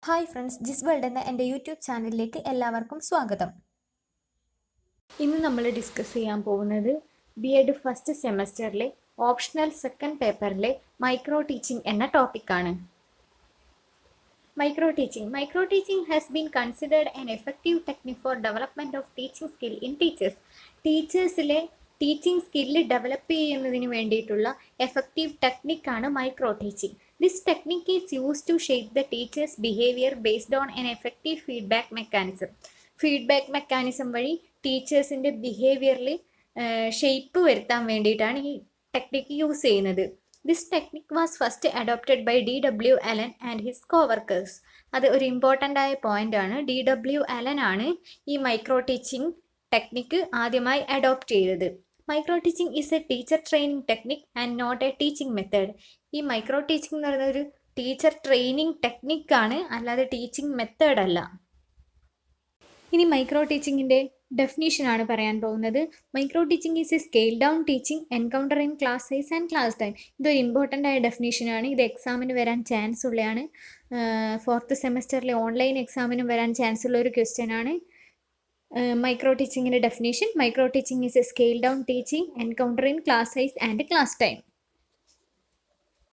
Hi friends, ജിസ് world എന്ന എൻ്റെ YouTube ചാനലിലേക്ക് എല്ലാവർക്കും സ്വാഗതം. ഇന്ന് നമ്മൾ ഡിസ്കസ് ചെയ്യാൻ പോകുന്നത് ബി.എഡ് ഫസ്റ്റ് സെമസ്റ്ററിലെ ഓപ്ഷണൽ സെക്കൻഡ് പേപ്പറിലെ മൈക്രോ ടീച്ചിങ് എന്ന ടോപ്പിക്കാണ്. Micro teaching has been considered an effective technique for development of teaching skill in teachers. ടീച്ചേഴ്സിലെ ടീച്ചിങ് സ്കില്ല് ഡെവലപ്പ് ചെയ്യുന്നതിന് വേണ്ടിയിട്ടുള്ള എഫക്റ്റീവ് ടെക്നിക്കാണ് micro teaching. This technique is use to shape the teachers behaviour based on an effective feedback mechanism. Feedback mechanism വഴി ടീച്ചേഴ്സിൻ്റെ ബിഹേവിയറിൽ shape വരുത്താൻ വേണ്ടിയിട്ടാണ് ഈ ടെക്നിക്ക് യൂസ് ചെയ്യുന്നത്. This technique was first adopted by D.W. Allen and his coworkers. അത് ഒരു important ആയ പോയിന്റ് ആണ്. D.W. അലൻ ആണ് ഈ മൈക്രോ ടീച്ചിങ് ടെക്നിക്ക് ആദ്യമായി അഡോപ്റ്റ് ചെയ്തത്. Micro teaching is a teacher training technique and not a teaching method. ഈ micro teaching എന്ന് പറയുന്നത് ഒരു ടീച്ചർ ട്രെയിനിങ് ടെക്നിക്കാണ്, അല്ലാതെ ടീച്ചിങ് മെത്തേഡ് അല്ല. ഇനി മൈക്രോ ടീച്ചിങ്ങിൻ്റെ ഡെഫിനീഷനാണ് പറയാൻ പോകുന്നത്. Micro teaching is a scale down teaching encounter in class size and class time. ഇതൊരു ഇമ്പോർട്ടൻ്റ് ആയ ഡെഫിനീഷനാണ്. ഇത് എക്സാമിന് വരാൻ ചാൻസ് ഉള്ളതാണ്. ഫോർത്ത് സെമസ്റ്ററിലെ ഓൺലൈൻ എക്സാമിനും വരാൻ ചാൻസ് ഉള്ള ഒരു ക്വസ്റ്റ്യൻ ആണ്. മൈക്രോ ടീച്ചിങ്ങിൻ്റെ definition: micro teaching is a scale down teaching encounter in class size and class time.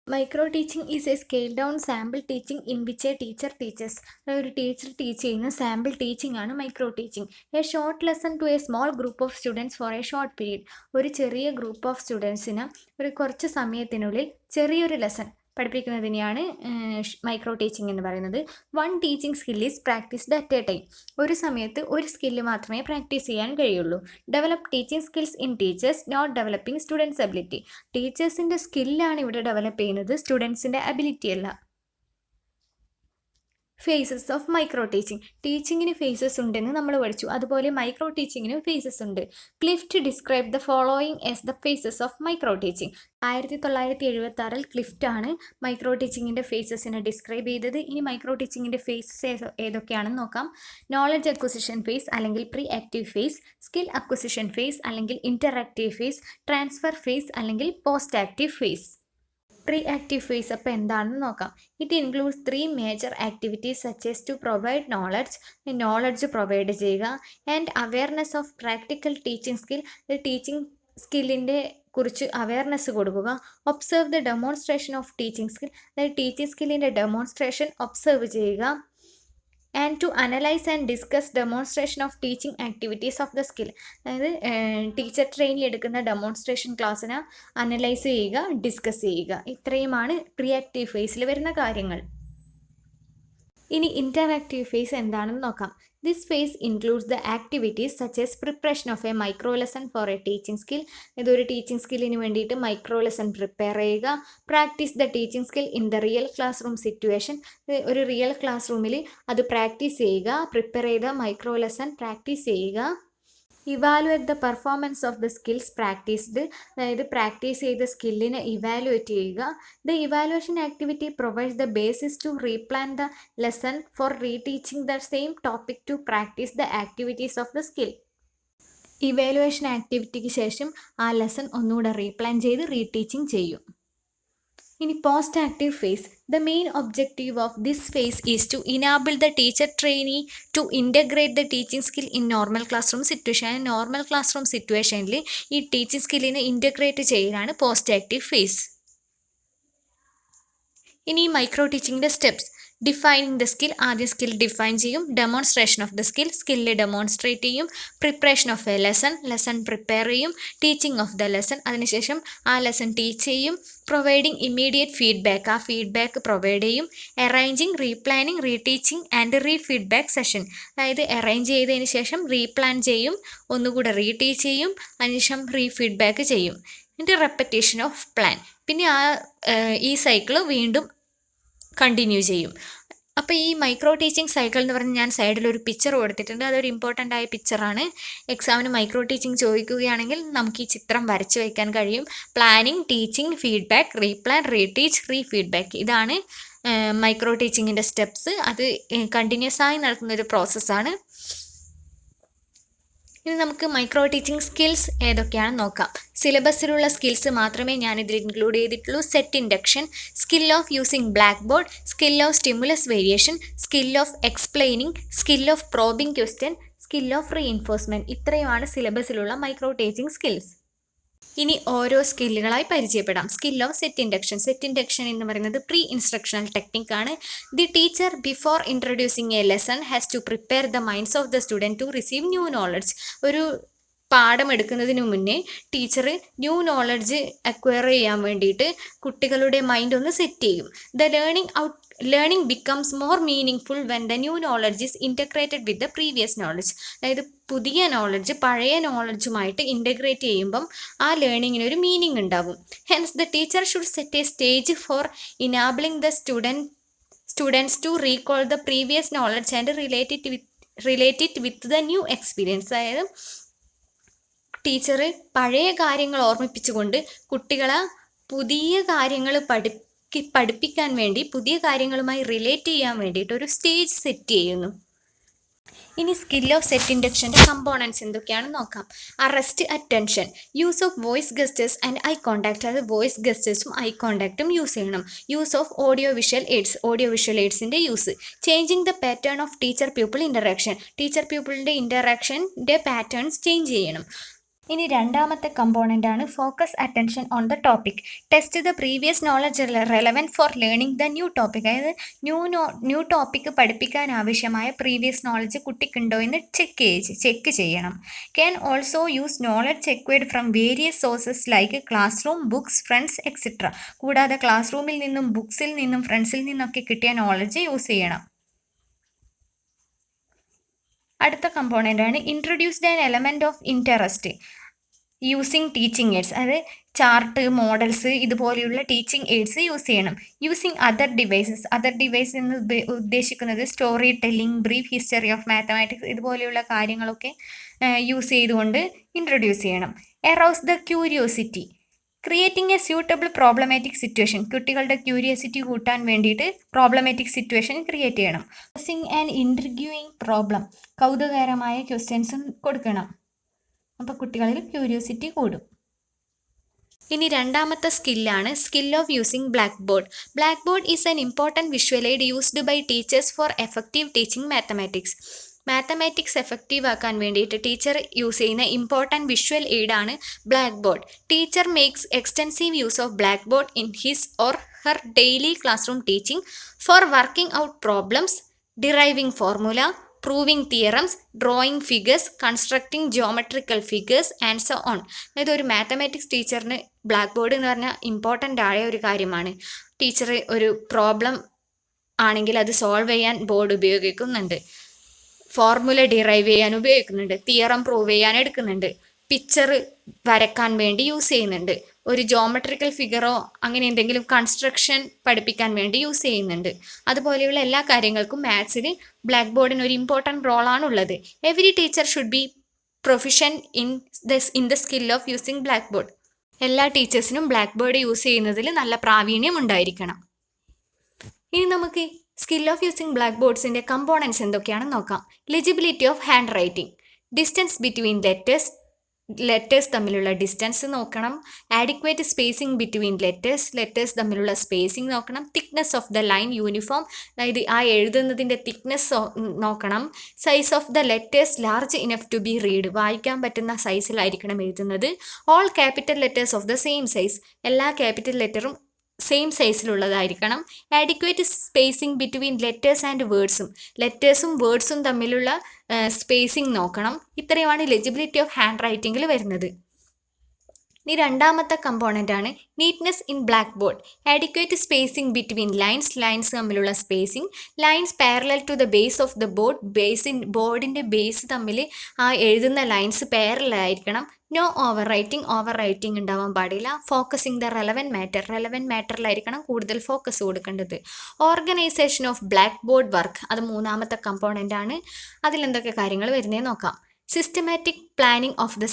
Micro teaching is a scale down sample teaching in which a teacher teachers. ഒരു teacher teach ചെയ്യുന്ന sample teaching ആണ് micro teaching. A short lesson to a small group of students for a short period. ഒരു ചെറിയ group of സ്റ്റുഡൻസിന് ഒരു കുറച്ച് സമയത്തിനുള്ളിൽ ചെറിയൊരു ലെസൺ പഠിപ്പിക്കുന്നതിനെയാണ് മൈക്രോ ടീച്ചിങ് എന്ന് പറയുന്നത്. One teaching skill is practised at a time. ഒരു സമയത്ത് ഒരു സ്കില്ല് മാത്രമേ പ്രാക്ടീസ് ചെയ്യാൻ കഴിയുള്ളൂ. Develop teaching skills in teachers, not developing students ability. ടീച്ചേഴ്സിൻ്റെ സ്കില്ലാണ് ഇവിടെ ഡെവലപ്പ് ചെയ്യുന്നത്, സ്റ്റുഡൻസിൻ്റെ അബിലിറ്റി അല്ല. Phases of micro teaching. ടീച്ചിങ്ങിന് ഫേസസ് ഉണ്ടെന്ന് നമ്മൾ പഠിച്ചു, അതുപോലെ മൈക്രോ ടീച്ചിങ്ങിനും ഫേസസ് ഉണ്ട്. Clift describe the following as the phases of micro teaching. 1976 Clift ആണ് മൈക്രോ ടീച്ചിങ്ങിൻ്റെ ഫേസസിനെ ഡിസ്ക്രൈബ് ചെയ്തത്. ഇനി മൈക്രോ ടീച്ചിങ്ങിൻ്റെ ഫേസസ് ഏതൊക്കെയാണെന്ന് നോക്കാം. നോളജ് അക്വിസിഷൻ ഫേസ് അല്ലെങ്കിൽ pre active phase, skill acquisition phase അല്ലെങ്കിൽ ഇൻ്ററാക്റ്റീവ് ഫേസ്, ട്രാൻസ്ഫർ ഫേസ് അല്ലെങ്കിൽ post active phase. Pre active phase അപ്പോൾ എന്താണെന്ന് നോക്കാം. It includes 3 major activities such as to provide knowledge provide ചെയ്യുക, and awareness of practical teaching skill, teaching സ്കില്ലിൻ്റെ കുറിച്ച് awareness കൊടുക്കുക. Observe the demonstration of teaching skill, അതായത് teaching സ്കില്ലിൻ്റെ demonstration observe ചെയ്യുക. And to analyse and discuss demonstration of teaching activities of the skill, അതായത് teacher trainee എടുക്കുന്ന demonstration ക്ലാസ്സിനെ analyse ചെയ്യുക, ഡിസ്കസ് ചെയ്യുക. ഇത്രയുമാണ് പ്രീ ആക്റ്റീവ് ഫേസിൽ വരുന്ന കാര്യങ്ങൾ. ഇനി ഇൻ്ററാക്റ്റീവ് ഫേസ് എന്താണെന്ന് നോക്കാം. This phase includes the activities such as preparation of a micro lesson for a teaching skill. ഇതൊരു ടീച്ചിങ് സ്കില്ലിന് വേണ്ടിയിട്ട് മൈക്രോ ലെസൺ പ്രിപ്പയർ ചെയ്യുക. Practice the teaching skill in the real classroom situation. ഒരു real class റൂമിൽ അത് practice ചെയ്യുക. Prepare ചെയ്ത micro lesson practice ചെയ്യുക. Evaluate the performance of the skills practised, അതായത് പ്രാക്ടീസ് ചെയ്ത സ്കില്ലിനെ ഇവാലുവേറ്റ് ചെയ്യുക. The evaluation activity provides the basis to replan the lesson for reteaching the same topic to practise the activities of the skill. Evaluation ആക്ടിവിറ്റിക്ക് ശേഷം ആ lesson ഒന്നുകൂടെ replan ചെയ്ത് reteaching ചെയ്യും. ഇനി post active phase. The main objective of this phase is to enable the teacher trainee to integrate the teaching skill in normal classroom situation. Normal classroom സിറ്റുവേഷനിൽ ഈ teaching സ്കില്ലിനെ integrate ചെയ്യലാണ് post active phase. ഇനി micro ടീച്ചിങ്ങിൻ്റെ steps. Defining the skill, ആദ്യം skill define ചെയ്യും. Demonstration of the skill demonstrate ചെയ്യും. Preparation of a lesson prepare ചെയ്യും. ടീച്ചിങ് ഓഫ് ദ ലെസൺ, അതിനുശേഷം ആ ലെസൺ ടീച്ച് ചെയ്യും. പ്രൊവൈഡിങ് ഇമ്മീഡിയറ്റ് ഫീഡ്ബാക്ക്, ആ ഫീഡ്ബാക്ക് പ്രൊവൈഡ് ചെയ്യും. Arranging, replanning, reteaching and feedback session, അതായത് അറേഞ്ച് ചെയ്തതിന് ശേഷം റീപ്ലാൻ ചെയ്യും, ഒന്നുകൂടെ റീടീച്ച് ചെയ്യും, അതിനുശേഷം ഫീഡ്ബാക്ക് ചെയ്യും. എന്നിട്ട് റെപ്പറ്റീഷൻ ഓഫ് പ്ലാൻ, പിന്നെ ഈ സൈക്കിള് വീണ്ടും കണ്ടിന്യൂ ചെയ്യും. അപ്പോൾ ഈ മൈക്രോ ടീച്ചിങ് സൈക്കിൾ എന്ന് പറഞ്ഞ് ഞാൻ സൈഡിൽ ഒരു പിക്ചർ കൊടുത്തിട്ടുണ്ട്. അതൊരു ഇമ്പോർട്ടൻ്റ് ആയ പിക്ചറാണ്. എക്സാമിന് മൈക്രോ ടീച്ചിങ് ചോദിക്കുകയാണെങ്കിൽ നമുക്ക് ഈ ചിത്രം വരച്ച് വയ്ക്കാൻ കഴിയും. Planning, teaching, feedback, replan, reteach, feedback. ഇതാണ് മൈക്രോ ടീച്ചിങ്ങിൻ്റെ സ്റ്റെപ്സ്. അത് കണ്ടിന്യൂസ് ആയി നടത്തുന്നൊരു പ്രോസസ്സാണ്. ഇനി നമുക്ക് മൈക്രോ ടീച്ചിങ് സ്കിൽസ് ഏതൊക്കെയാണെന്ന് നോക്കാം. സിലബസിലുള്ള സ്കിൽസ് മാത്രമേ ഞാനിതിൽ ഇൻക്ലൂഡ് ചെയ്തിട്ടുള്ളൂ. Set induction, skill of using blackboard, skill of stimulus variation, skill of explaining, skill of probing question, skill of reinforcement. ഇത്രയുമാണ് സിലബസിലുള്ള മൈക്രോ ടീച്ചിങ് സ്കിൽസ്. ഇനി ഓരോ സ്കില്ലുകളായി പരിചയപ്പെടാം. Skill of set induction. Set induction എന്ന് പറയുന്നത് pre instructional technique ആണ്. The teacher before introducing a lesson has to prepare the minds of the student to receive new knowledge. ഒരു പാഠം എടുക്കുന്നതിന് മുന്നേ ടീച്ചർ ന്യൂ നോളജ് അക്വയർ ചെയ്യാൻ വേണ്ടിയിട്ട് കുട്ടികളുടെ മൈൻഡ് ഒന്ന് സെറ്റ് ചെയ്യും. The learning becomes more meaning full when the new knowledge is integrated with the previous knowledge. അതായത് പുതിയ നോളജ് പഴയ നോളജുമായിട്ട് ഇൻറ്റഗ്രേറ്റ് ചെയ്യുമ്പം ആ ലേണിങ്ങിന് ഒരു മീനിങ് ഉണ്ടാവും. Hence the teacher should set a stage for enabling the students to recall the previous knowledge and relate it with the new experience. അതായത് teacher പഴയ കാര്യങ്ങൾ ഓർമ്മിപ്പിച്ചുകൊണ്ട് കുട്ടികളെ പുതിയ കാര്യങ്ങൾ പഠിപ്പിക്കാൻ വേണ്ടി, പുതിയ കാര്യങ്ങളുമായി റിലേറ്റ് ചെയ്യാൻ വേണ്ടിയിട്ട് ഒരു സ്റ്റേജ് സെറ്റ് ചെയ്യുന്നു. ഇനി സ്കിൽ ഓഫ് സെറ്റ് ഇൻഡക്ഷൻ്റെ കമ്പോണൻസ് എന്തൊക്കെയാണെന്ന് നോക്കാം. Arrest attention, use of voice gestures and eye contact. അത് വോയിസ് ഗസ്റ്റേഴ്സും ഐ കോണ്ടാക്റ്റും യൂസ് ചെയ്യണം. യൂസ് ഓഫ് ഓഡിയോ വിഷ്വൽ എയ്ഡ്സിൻ്റെ use. Changing the pattern of teacher people interaction. Teacher പീപ്പിളിൻ്റെ ഇൻ്ററാക്ഷൻ്റെ പാറ്റേൺസ് ചേഞ്ച് ചെയ്യണം. ഇനി രണ്ടാമത്തെ കമ്പോണൻ്റ് ആണ് focus attention on the topic. Test the previous knowledge relevant for learning the new topic. അതായത് new topic പഠിപ്പിക്കാൻ ആവശ്യമായ പ്രീവിയസ് നോളജ് കുട്ടിക്കുണ്ടോ എന്ന് ചെക്ക് ചെയ്യണം. Can also use knowledge acquired from various sources like class room, books, friends etcetera. കൂടാതെ class റൂമിൽ നിന്നും, ബുക്സിൽ നിന്നും, ഫ്രണ്ട്സിൽ നിന്നൊക്കെ കിട്ടിയ നോളജ് യൂസ് ചെയ്യണം. അടുത്ത കമ്പോണൻ്റ് ആണ് introduced an element of interest using teaching aids. അതായത് ചാർട്ട്, മോഡൽസ് ഇതുപോലെയുള്ള ടീച്ചിങ് എയ്ഡ്സ് യൂസ് ചെയ്യണം. യൂസിങ് അതർ ഡിവൈസ് എന്ന് ഉദ്ദേശിക്കുന്നത് story telling, brief history of mathematics ഇതുപോലെയുള്ള കാര്യങ്ങളൊക്കെ യൂസ് ചെയ്തുകൊണ്ട് ഇൻട്രൊഡ്യൂസ് ചെയ്യണം. Arouse the curiosity, creating a suitable problematic situation. കുട്ടികളുടെ ക്യൂരിയോസിറ്റി കൂട്ടാൻ വേണ്ടിയിട്ട് പ്രോബ്ലമാറ്റിക് സിറ്റുവേഷൻ ക്രിയേറ്റ് ചെയ്യണം. പോസിങ് ആൻഡ് ഇൻട്രിഗ്യൂയിങ് പ്രോബ്ലം, കൗതുകകരമായ ക്വസ്റ്റ്യൻസും കൊടുക്കണം. അപ്പോൾ കുട്ടികളിൽ ക്യൂരിയോസിറ്റി കൂടും. ഇനി രണ്ടാമത്തെ സ്കില്ലാണ് skill of using blackboard. Blackboard is an important visual aid used by teachers for effective teaching mathematics effective ആക്കാൻ വേണ്ടിയിട്ട് ടീച്ചർ യൂസ് ചെയ്യുന്ന ഇമ്പോർട്ടൻറ്റ് വിഷ്വൽ എയ്ഡാണ് blackboard. Teacher makes extensive use of blackboard in his or her daily classroom teaching for working out problems, deriving formula, proving theorems, drawing figures, constructing geometrical figures and so on. അതായത് ഒരു mathematics ടീച്ചറിന് black board എന്ന് പറഞ്ഞാൽ important ആയ ഒരു കാര്യമാണ്. Teacher ഒരു problem ആണെങ്കിൽ അത് സോൾവ് ചെയ്യാൻ ബോർഡ് ഉപയോഗിക്കുന്നുണ്ട്, ഫോർമുല ഡിറൈവ് ചെയ്യാൻ ഉപയോഗിക്കുന്നുണ്ട്, തിയറം പ്രൂവ് ചെയ്യാൻ എടുക്കുന്നുണ്ട്, പിക്ചർ വരക്കാൻ വേണ്ടി യൂസ് ചെയ്യുന്നുണ്ട്, ഒരു ജോമെട്രിക്കൽ ഫിഗറോ അങ്ങനെ എന്തെങ്കിലും കൺസ്ട്രക്ഷൻ പഠിപ്പിക്കാൻ വേണ്ടി യൂസ് ചെയ്യുന്നുണ്ട്. അതുപോലെയുള്ള എല്ലാ കാര്യങ്ങൾക്കും മാത്സിൽ ബ്ലാക്ക് ബോർഡിന് ഒരു ഇമ്പോർട്ടൻറ്റ് റോളാണുള്ളത്. Every teacher should be proficient in the skill of using blackboard. എല്ലാ ടീച്ചേഴ്സിനും ബ്ലാക്ക് ബോർഡ് യൂസ് ചെയ്യുന്നതിൽ നല്ല പ്രാവീണ്യം ഉണ്ടായിരിക്കണം. ഇനി നമുക്ക് സ്കിൽ ഓഫ് യൂസിങ് ബ്ലാക്ക് ബോർഡ്സിൻ്റെ കമ്പോണൻസ് എന്തൊക്കെയാണെന്ന് നോക്കാം. Legibility of handwriting, distance between letters തമ്മിലുള്ള ഡിസ്റ്റൻസ് നോക്കണം. ആഡിക്വേറ്റ് സ്പേസിംഗ് ബിറ്റ്വീൻ ലെറ്റേഴ്സ് തമ്മിലുള്ള സ്പേസിംഗ് നോക്കണം. Thickness of the line uniform, അതായത് ആ എഴുതുന്നതിൻ്റെ തിക്നെസ് നോക്കണം. Size of the letters large enough to be read, വായിക്കാൻ പറ്റുന്ന സൈസിലായിരിക്കണം എഴുതുന്നത്. All capital letters of the same size, എല്ലാ ക്യാപിറ്റൽ ലെറ്ററും സെയിം സൈസിലുള്ളതായിരിക്കണം. Adequate spacing between letters and ലെറ്റേഴ്സും വേർഡ്സും തമ്മിലുള്ള സ്പേസിംഗ് നോക്കണം. ഇത്രയുമാണ് ലെജിബിലിറ്റി ഓഫ് ഹാൻഡ് റൈറ്റിംഗിൽ വരുന്നത്. ഇനി രണ്ടാമത്തെ കമ്പോണൻ്റ് ആണ് neatness in blackboard. Adequate spacing between lines തമ്മിലുള്ള spacing. Lines parallel to the base of the ബോർഡിൻ്റെ ബേസ് തമ്മിൽ ആ എഴുതുന്ന ലൈൻസ് പാരലായിരിക്കണം. നോ ഓവർ റൈറ്റിംഗ് ഉണ്ടാവാൻ പാടില്ല. ഫോക്കസിങ് ദ റെലവൻറ്റ് മാറ്ററിലായിരിക്കണം കൂടുതൽ ഫോക്കസ് കൊടുക്കേണ്ടത്. Organisation of blackboard work, അത് മൂന്നാമത്തെ കമ്പോണൻ്റ് ആണ്. അതിലെന്തൊക്കെ കാര്യങ്ങൾ വരുന്നതെന്ന് നോക്കാം. സിസ്റ്റമാറ്റിക് പ്ലാനിങ് ഓഫ് ദ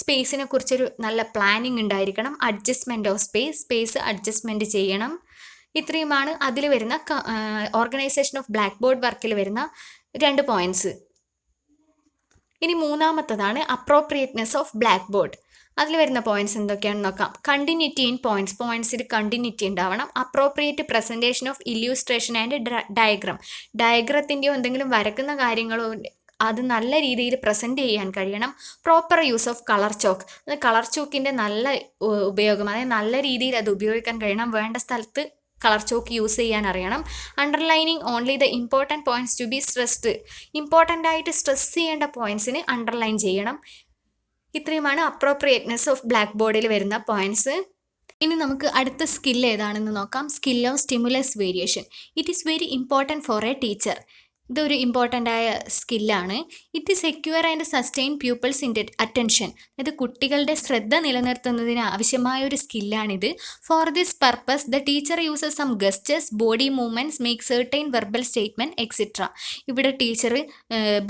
സ്പേസിനെ കുറിച്ചൊരു നല്ല പ്ലാനിങ് ഉണ്ടായിരിക്കണം. അഡ്ജസ്റ്റ്മെൻറ്റ് ഓഫ് സ്പേസ് അഡ്ജസ്റ്റ്മെൻറ്റ് ചെയ്യണം. ഇത്രയുമാണ് അതിൽ വരുന്ന ഓർഗനൈസേഷൻ ഓഫ് ബ്ലാക്ക് ബോർഡ് വർക്കിൽ വരുന്ന 2 പോയിൻറ്റ്സ്. ഇനി മൂന്നാമത്തതാണ് അപ്രോപ്രിയേറ്റ്നെസ് ഓഫ് ബ്ലാക്ക് ബോർഡ്. അതിൽ വരുന്ന പോയിന്റ്സ് എന്തൊക്കെയാണെന്ന് നോക്കാം. കണ്ടിന്യൂറ്റി ഇൻ പോയിന്റ്സിൽ കണ്ടിന്യൂറ്റി ഉണ്ടാവണം. Appropriate presentation of illustration and ഡയഗ്രത്തിൻ്റെയോ എന്തെങ്കിലും വരക്കുന്ന കാര്യങ്ങളോ അത് നല്ല രീതിയിൽ പ്രസൻറ്റ് ചെയ്യാൻ കഴിയണം. Proper use of colour chalk, colour ചോക്കിൻ്റെ നല്ല ഉപയോഗം, അതായത് നല്ല രീതിയിൽ അത് ഉപയോഗിക്കാൻ കഴിയണം. വേണ്ട സ്ഥലത്ത് കളർ ചോക്ക് യൂസ് ചെയ്യാൻ അറിയണം. Underlining only the important points to be stressed, important ആയിട്ട് സ്ട്രെസ് ചെയ്യേണ്ട പോയിന്റ്സിന് അണ്ടർലൈൻ ചെയ്യണം. ഇത്രയുമാണ് അപ്രോപ്രിയേറ്റ്നെസ് ഓഫ് ബ്ലാക്ക് ബോർഡിൽ വരുന്ന പോയിന്റ്സ്. ഇനി നമുക്ക് അടുത്ത സ്കിൽ ഏതാണെന്ന് നോക്കാം. Skill of stimulus variation. It is very important for a teacher. ഇതൊരു ഇമ്പോർട്ടൻ്റ് ആയ സ്കില്ലാണ്. It secure and sustain pupils in attention. ഇത് കുട്ടികളുടെ ശ്രദ്ധ നിലനിർത്തുന്നതിന് ആവശ്യമായ ഒരു സ്കില്ലാണിത്. For this purpose the teacher uses some gestures, body movements, make certain verbal statement etcetera. ഇവിടെ ടീച്ചർ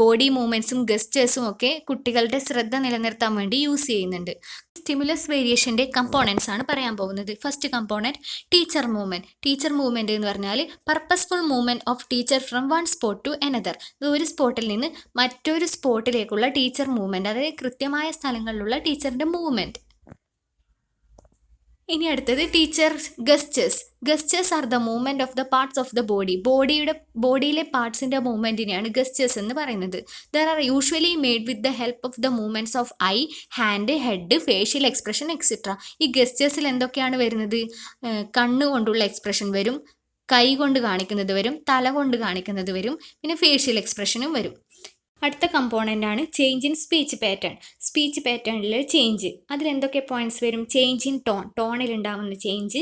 ബോഡി മൂവ്മെൻറ്റ്സും ഗസ്റ്റേഴ്സും ഒക്കെ കുട്ടികളുടെ ശ്രദ്ധ നിലനിർത്താൻ വേണ്ടി യൂസ് ചെയ്യുന്നുണ്ട്. സ്റ്റിമുലസ് വേരിയേഷൻ്റെ കമ്പോണൻസ് ആണ് പറയാൻ പോകുന്നത്. First component teacher movement. Teacher movement എന്ന് പറഞ്ഞാൽ purposeful movement of teacher from one spot to another. ഒരു സ്പോട്ടിൽ നിന്ന് മറ്റൊരു സ്പോട്ടിലേക്കുള്ള ടീച്ചർ മൂവ്മെൻറ്റ്, അതായത് കൃത്യമായ സ്ഥലങ്ങളിലുള്ള ടീച്ചറിൻ്റെ മൂവ്മെൻറ്റ്. ഇനി അടുത്തത് teacher gestures. Gestures are the movement of the parts of the body. ബോഡിയിലെ പാർട്സിൻ്റെ മൂവ്മെൻറ്റിനെയാണ് ഗസ്റ്റേഴ്സ് എന്ന് പറയുന്നത്. There are usually made with the help of the movements of eye, hand, head, facial expression etcetera. ഈ ഗസ്റ്റേഴ്സിൽ എന്തൊക്കെയാണ് വരുന്നത്? കണ്ണുകൊണ്ടുള്ള എക്സ്പ്രഷൻ വരും, കൈ കൊണ്ട് കാണിക്കുന്നത് വരും, തല കൊണ്ട് കാണിക്കുന്നത് വരും, പിന്നെ ഫേഷ്യൽ എക്സ്പ്രഷനും വരും. അടുത്ത കമ്പോണൻ്റ് ആണ് change in speech pattern. Speech പാറ്റേണിൽ ചേഞ്ച്, അതിലെന്തൊക്കെ പോയിന്റ്സ് വരും? ചേഞ്ച് ഇൻ ടോണിൽ ഉണ്ടാവുന്ന ചേഞ്ച്,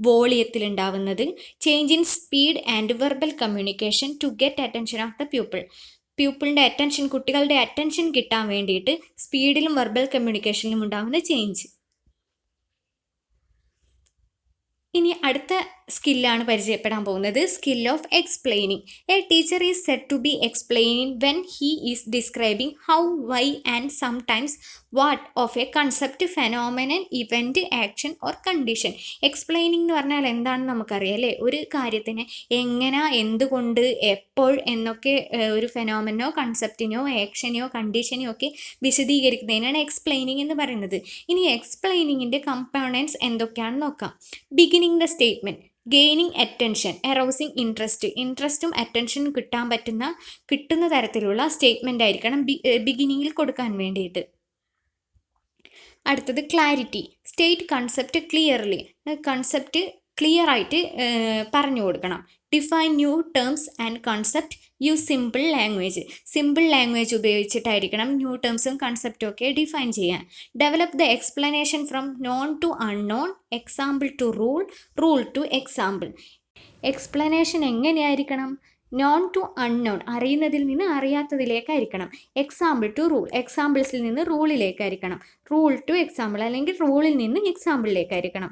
വോളിയത്തിൽ ഉണ്ടാവുന്നത്, change in speed and verbal communication to get attention of the പ്യൂപ്പിളിൻ്റെ അറ്റൻഷൻ, കുട്ടികളുടെ അറ്റൻഷൻ കിട്ടാൻ വേണ്ടിയിട്ട് സ്പീഡിലും വെർബൽ കമ്മ്യൂണിക്കേഷനിലും ഉണ്ടാവുന്ന ചേഞ്ച്. ഇനി അടുത്ത സ്കില്ലാണ് പരിചയപ്പെടാൻ പോകുന്നത്. Skill of explaining. A teacher is said to be explaining when he is describing how, why and sometimes what of a concept, phenomenon, event, action or condition. Explaining എന്ന് പറഞ്ഞാൽ എന്താണെന്ന് നമുക്കറിയാം അല്ലേ? ഒരു കാര്യത്തിന് എങ്ങനെ, എന്തുകൊണ്ട്, എപ്പോൾ എന്നൊക്കെ ഒരു ഫെനോമിനോ കൺസെപ്റ്റിനോ ആക്ഷനെയോ കണ്ടീഷനെയോ ഒക്കെ വിശദീകരിക്കുന്നതിനാണ് എക്സ്പ്ലെയിനിങ് എന്ന് പറയുന്നത്. ഇനി എക്സ്പ്ലെയിനിങ്ങിൻ്റെ കമ്പോണൻസ് എന്തൊക്കെയാണെന്ന് നോക്കാം. Beginning the statement, gaining attention, arousing ഇൻട്രസ്റ്റും അറ്റൻഷനും കിട്ടുന്ന തരത്തിലുള്ള സ്റ്റേറ്റ്മെൻ്റ് ആയിരിക്കണം ബിഗിനിങ്ങിൽ കൊടുക്കാൻ വേണ്ടിയിട്ട്. അടുത്തത് clarity. State concept clearly. Concept clear ആയിട്ട് പറഞ്ഞു കൊടുക്കണം. Define new terms and concept, use simple language ഉപയോഗിച്ചിട്ടായിരിക്കണം ന്യൂ ടേംസും കൺസെപ്റ്റും ഒക്കെ ഡിഫൈൻ ചെയ്യാൻ. Develop the explanation from known to unknown, example to rule to example. Explanation എങ്ങനെയായിരിക്കണം? നോൺ ടു അൺനോൺ, അറിയുന്നതിൽ നിന്ന് അറിയാത്തതിലേക്കായിരിക്കണം. എക്സാമ്പിൾ ടു റൂൾ, എക്സാമ്പിൾസിൽ നിന്ന് റൂളിലേക്കായിരിക്കണം. റൂൾ ടു എക്സാമ്പിൾ, അല്ലെങ്കിൽ റൂളിൽ നിന്ന് എക്സാമ്പിളിലേക്കായിരിക്കണം.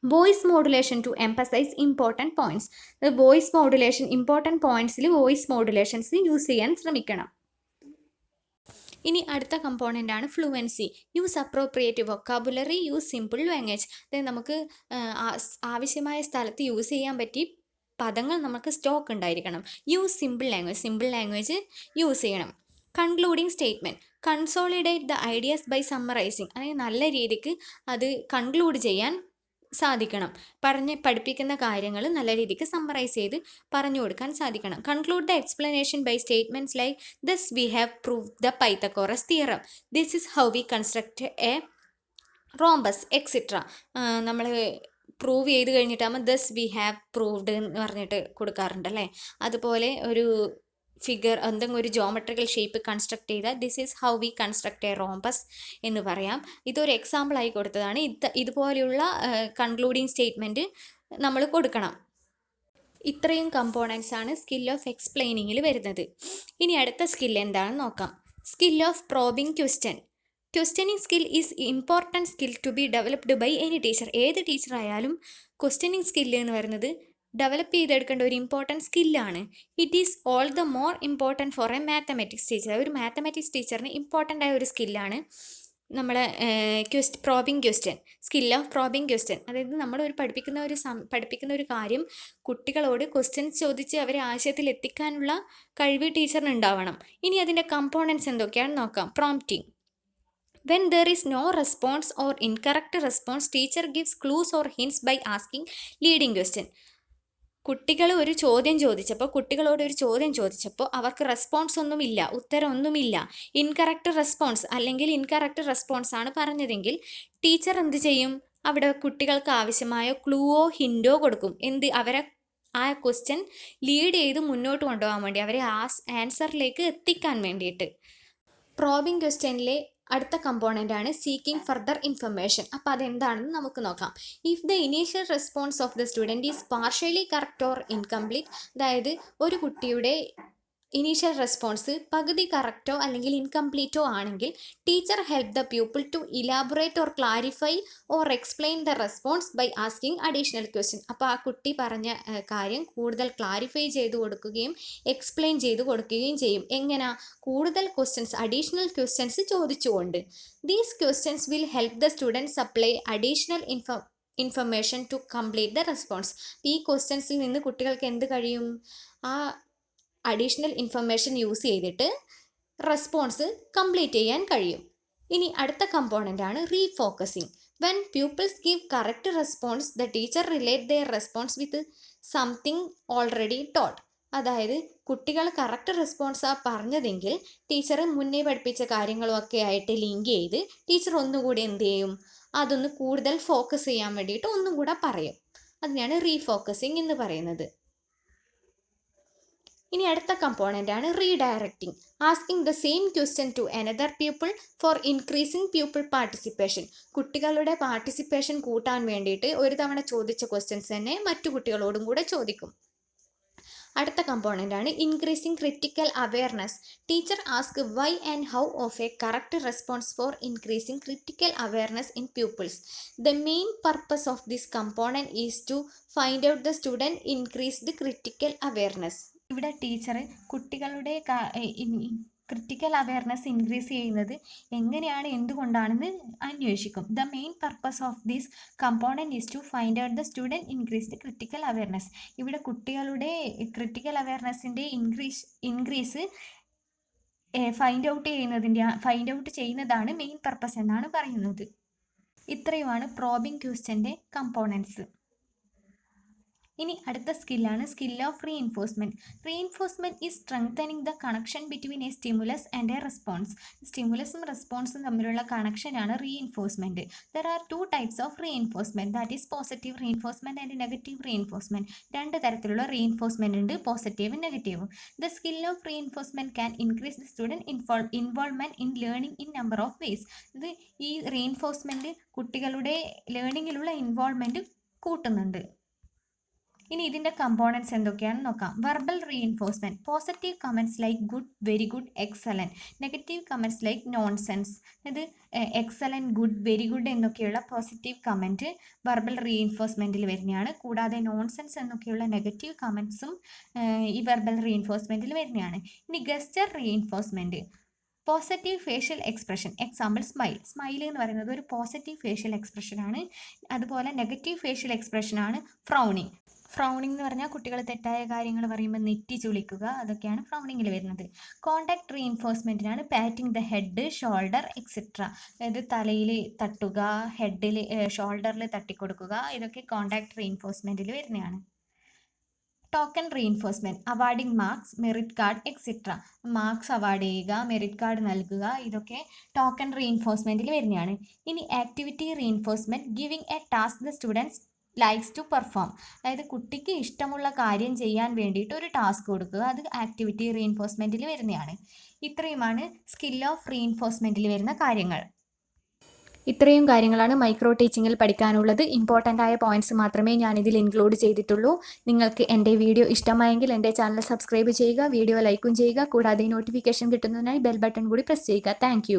Voice modulation to emphasise important points. Voice modulation, important പോയിന്റ്സിൽ വോയിസ് മോഡുലേഷൻസ് യൂസ് ചെയ്യാൻ ശ്രമിക്കണം. ഇനി അടുത്ത കമ്പോണൻ്റ് ആണ് fluency. Use appropriate vocabulary, use simple language. അതായത് നമുക്ക് ആവശ്യമായ സ്ഥലത്ത് യൂസ് ചെയ്യാൻ പറ്റി പദങ്ങൾ നമുക്ക് സ്റ്റോക്ക് ഉണ്ടായിരിക്കണം. യൂസ് സിമ്പിൾ ലാംഗ്വേജ് യൂസ് ചെയ്യണം. Concluding statement. Consolidate the ideas by summarising. അതായത് നല്ല രീതിക്ക് അത് കൺക്ലൂഡ് ചെയ്യാൻ സാധിക്കണം. പഠിപ്പിക്കുന്ന കാര്യങ്ങൾ നല്ല രീതിക്ക് സമ്മറൈസ് ചെയ്ത് പറഞ്ഞു കൊടുക്കാൻ സാധിക്കണം. Conclude the explanation by statements like this we have proved the Pythagoras theorem, this is how we construct a rhombus etcetera. നമ്മൾ പ്രൂവ് ചെയ്ത് കഴിഞ്ഞിട്ടാകുമ്പോൾ ദസ് വി ഹാവ് പ്രൂവ്ഡ് എന്ന് പറഞ്ഞിട്ട് കൊടുക്കാറുണ്ടല്ലേ. അതുപോലെ ഒരു ഫിഗർ, എന്തെങ്കിലും ഒരു ജോമെട്രിക്കൽ ഷേപ്പ് കൺസ്ട്രക്ട് ചെയ്താൽ this is how we construct a rhombus എന്ന് പറയാം. ഇതൊരു എക്സാമ്പിൾ ആയി കൊടുത്തതാണ്. ഇതുപോലെയുള്ള കൺക്ലൂഡിങ് സ്റ്റേറ്റ്മെൻറ്റ് നമ്മൾ കൊടുക്കണം. ഇത്രയും കമ്പോണൻസ് ആണ് സ്കിൽ ഓഫ് എക്സ്പ്ലെയിനിങ്ങിൽ വരുന്നത്. ഇനി അടുത്ത സ്കിൽ എന്താണെന്ന് നോക്കാം. Skill of probing question. Questioning skill is important skill to be developed by any teacher. ഏത് ടീച്ചറായാലും ക്വസ്റ്റ്യനിങ് സ്കില്ല് എന്ന് പറയുന്നത് ഡെവലപ്പ് ചെയ്തെടുക്കേണ്ട ഒരു ഇമ്പോർട്ടൻറ്റ് സ്കില്ലാണ്. It is all the more important for a mathematics teacher. ഒരു മാത്തമാറ്റിക്സ് ടീച്ചറിന് ഇമ്പോർട്ടൻ്റ് ആയ ഒരു സ്കില്ലാണ് നമ്മളെ probing question, skill of probing question. അതായത് നമ്മൾ പഠിപ്പിക്കുന്ന ഒരു കാര്യം കുട്ടികളോട് ക്വസ്റ്റ്യൻസ് ചോദിച്ച് അവരെ ആശയത്തിൽ എത്തിക്കാനുള്ള കഴിവ് ടീച്ചറിന് ഉണ്ടാവണം. ഇനി അതിൻ്റെ കമ്പോണൻസ് എന്തൊക്കെയാണെന്ന് നോക്കാം. Prompting. When there is no response or incorrect response, teacher gives clues or hints by asking leading question. കുട്ടികളോട് ഒരു ചോദ്യം ചോദിച്ചപ്പോൾ അവർക്ക് റെസ്പോൺസ് ഒന്നുമില്ല, ഉത്തരം ഒന്നുമില്ല, ഇൻകറക്റ്റ് റെസ്പോൺസ് ആണ് പറഞ്ഞതെങ്കിൽ ടീച്ചർ എന്ത് ചെയ്യും? അവിടെ കുട്ടികൾക്ക് ആവശ്യമായ ക്ലൂവോ ഹിൻറ്റോ കൊടുക്കും. അവരെ ആ ക്വസ്റ്റ്യൻ ലീഡ് ചെയ്ത് മുന്നോട്ട് കൊണ്ടുപോകാൻ വേണ്ടി, അവരെ ആൻസറിലേക്ക് എത്തിക്കാൻ വേണ്ടിയിട്ട്. പ്രോബിംഗ് ക്വസ്റ്റ്യനിലെ അടുത്ത കമ്പോണൻ്റ് ആണ് സീക്കിംഗ് ഫർദർ ഇൻഫർമേഷൻ. അപ്പോൾ അതെന്താണെന്ന് നമുക്ക് നോക്കാം. If the initial response of the student is partially correct or incomplete, അതായത് ഒരു കുട്ടിയുടെ ഇനീഷ്യൽ റെസ്പോൺസ് പകുതി കറക്റ്റോ അല്ലെങ്കിൽ ഇൻകംപ്ലീറ്റോ ആണെങ്കിൽ teacher help the pupil to elaborate or clarify or explain the response by asking additional question. അപ്പോൾ ആ കുട്ടി പറഞ്ഞ കാര്യം കൂടുതൽ ക്ലാരിഫൈ ചെയ്ത് കൊടുക്കുകയും എക്സ്പ്ലെയിൻ ചെയ്ത് കൊടുക്കുകയും ചെയ്യും. എങ്ങനെ? കൂടുതൽ ക്വസ്റ്റ്യൻസ്, അഡീഷണൽ ക്വസ്റ്റ്യൻസ് ചോദിച്ചുകൊണ്ട്. These questions will help the student supply additional information to complete the response. ഈ ക്വസ്റ്റ്യൻസിൽ നിന്ന് കുട്ടികൾക്ക് എന്ത് കഴിയും? ആ അഡീഷണൽ ഇൻഫർമേഷൻ യൂസ് ചെയ്തിട്ട് റെസ്പോൺസ് കംപ്ലീറ്റ് ചെയ്യാൻ കഴിയും. ഇനി അടുത്ത കമ്പോണൻ്റ് ആണ് refocusing. When pupils give correct response, the teacher relate their response with something already taught. അതായത് കുട്ടികൾ കറക്റ്റ് റെസ്പോൺസാണ് പറഞ്ഞതെങ്കിൽ ടീച്ചർ മുന്നേ പഠിപ്പിച്ച കാര്യങ്ങളൊക്കെ ആയിട്ട് ലിങ്ക് ചെയ്ത് ടീച്ചർ ഒന്നുകൂടി എന്ത് ചെയ്യും? അതൊന്ന് കൂടുതൽ ഫോക്കസ് ചെയ്യാൻ വേണ്ടിയിട്ട് ഒന്നും കൂടെ പറയും. അതിനാണ് റീഫോക്കസിങ് എന്ന് പറയുന്നത്. ഇനി അടുത്ത കമ്പോണൻ്റ് ആണ് redirecting. Asking the same question to another people for increasing people participation. കുട്ടികളുടെ പാർട്ടിസിപ്പേഷൻ കൂട്ടാൻ വേണ്ടിയിട്ട് ഒരു തവണ ചോദിച്ച ക്വസ്റ്റ്യൻസ് തന്നെ മറ്റു കുട്ടികളോടും കൂടെ ചോദിക്കും. അടുത്ത കമ്പോണൻ്റ് ആണ് increasing critical awareness. Teacher ask Y and how of A correct response four increasing critical awareness in pupils. The main purpose of this component is to find out the student increased critical awareness. ഇവിടെ teacher കുട്ടികളുടെ critical awareness increase ചെയ്യുന്നത് എങ്ങനെയാണ്, എന്തുകൊണ്ടാണെന്ന് അന്വേഷിക്കും. The main purpose of this component is to find out the student increased critical awareness. ഇവിടെ കുട്ടികളുടെ critical അവെയർനെസ്സിൻ്റെ increase find out ചെയ്യുന്നതാണ് മെയിൻ പർപ്പസ് എന്നാണ് പറയുന്നത്. ഇത്രയുമാണ് പ്രോബിംഗ് ക്വസ്റ്റ്യൻ്റെ കമ്പോണൻസ്. ഇനി അടുത്ത സ്കില്ലാണ് skill of reinforcement. Reinforcement is strengthening the connection between a stimulus and a response. സ്റ്റിമുലസും റെസ്പോൺസും തമ്മിലുള്ള കണക്ഷനാണ് reinforcement. There are 2 types of reinforcement, that is positive reinforcement and negative reinforcement. 2 തരത്തിലുള്ള റീഇൻഫോഴ്സ്മെൻറ്റ് ഉണ്ട്, പോസിറ്റീവും നെഗറ്റീവും. The skill of reinforcement can increase the student involvement in learning in number of ways. ഇത് ഈ റീഇൻഫോഴ്സ്മെൻറ്റ് കുട്ടികളുടെ ലേണിങ്ങിലുള്ള ഇൻവോൾവ്മെൻറ്റ് കൂട്ടുന്നുണ്ട്. ഇനി ഇതിൻ്റെ components എന്തൊക്കെയാണെന്ന് നോക്കാം. Verbal reinforcement. Positive comments like good, very good, excellent. Negative comments like nonsense. ഇത് excellent, good, very good എന്നൊക്കെയുള്ള positive comment verbal റീഇൻഫോഴ്സ്മെൻറ്റിൽ വരുന്നതാണ്. കൂടാതെ നോൺസെൻസ് എന്നൊക്കെയുള്ള നെഗറ്റീവ് കമൻറ്റ്സും ഈ വെർബൽ റീഇൻഫോഴ്സ്മെൻറ്റിൽ വരുന്നതാണ്. ഇനി ഗസ്റ്റർ reinforcement. Positive facial expression, example smile. Smile എന്ന് പറയുന്നത് ഒരു പോസിറ്റീവ് ഫേഷ്യൽ എക്സ്പ്രഷനാണ്. അതുപോലെ നെഗറ്റീവ് ഫേഷ്യൽ എക്സ്പ്രഷനാണ് ഫ്രൗണിങ്. ഫ്രൗണിംഗ് എന്ന് പറഞ്ഞാൽ കുട്ടികൾ തെറ്റായ കാര്യങ്ങൾ പറയുമ്പോൾ നെറ്റി ചുളിക്കുക, അതൊക്കെയാണ് ഫ്രൗണിങ്ങിൽ വരുന്നത്. കോണ്ടാക്ട് റീഇൻഫോഴ്സ്മെൻറ്റിനാണ് patting the head, shoulder etcetera. അതായത് തലയിൽ തട്ടുക, ഹെഡിൽ ഷോൾഡറിൽ തട്ടിക്കൊടുക്കുക, ഇതൊക്കെ കോണ്ടാക്ട് റീഇൻഫോഴ്സ്മെൻറ്റിൽ വരുന്നതാണ്. Token reinforcement. Awarding marks, merit card etcetera. Marks award ചെയ്യുക, മെറിറ്റ് കാർഡ് നൽകുക, ഇതൊക്കെ ടോക്കൺ റീഇൻഫോഴ്സ്മെൻറ്റിൽ വരുന്നതാണ്. ഇനി activity reinforcement. Giving a task the students likes to perform. അതായത് കുട്ടിക്ക് ഇഷ്ടമുള്ള കാര്യം ചെയ്യാൻ വേണ്ടിയിട്ട് ഒരു ടാസ്ക് കൊടുക്കുക, അത് ആക്ടിവിറ്റി റീഇൻഫോഴ്സ്മെൻറ്റിൽ വരുന്നതാണ്. ഇത്രയുമാണ് സ്കിൽ ഓഫ് റീഇൻഫോഴ്സ്മെൻറ്റിൽ വരുന്ന കാര്യങ്ങൾ. ഇത്രയും കാര്യങ്ങളാണ് മൈക്രോ ടീച്ചിങ്ങിൽ പഠിക്കാനുള്ളത്. ഇമ്പോർട്ടൻ്റ് ആയ പോയിന്റ്സ് മാത്രമേ ഞാനിതിൽ ഇൻക്ലൂഡ് ചെയ്തിട്ടുള്ളൂ. നിങ്ങൾക്ക് എൻ്റെ വീഡിയോ ഇഷ്ടമായെങ്കിൽ എൻ്റെ ചാനൽ സബ്സ്ക്രൈബ് ചെയ്യുക, വീഡിയോ ലൈക്കും ചെയ്യുക. കൂടാതെ നോട്ടിഫിക്കേഷൻ കിട്ടുന്നതിനായി ബെൽ ബട്ടൺ കൂടി പ്രസ് ചെയ്യുക. താങ്ക്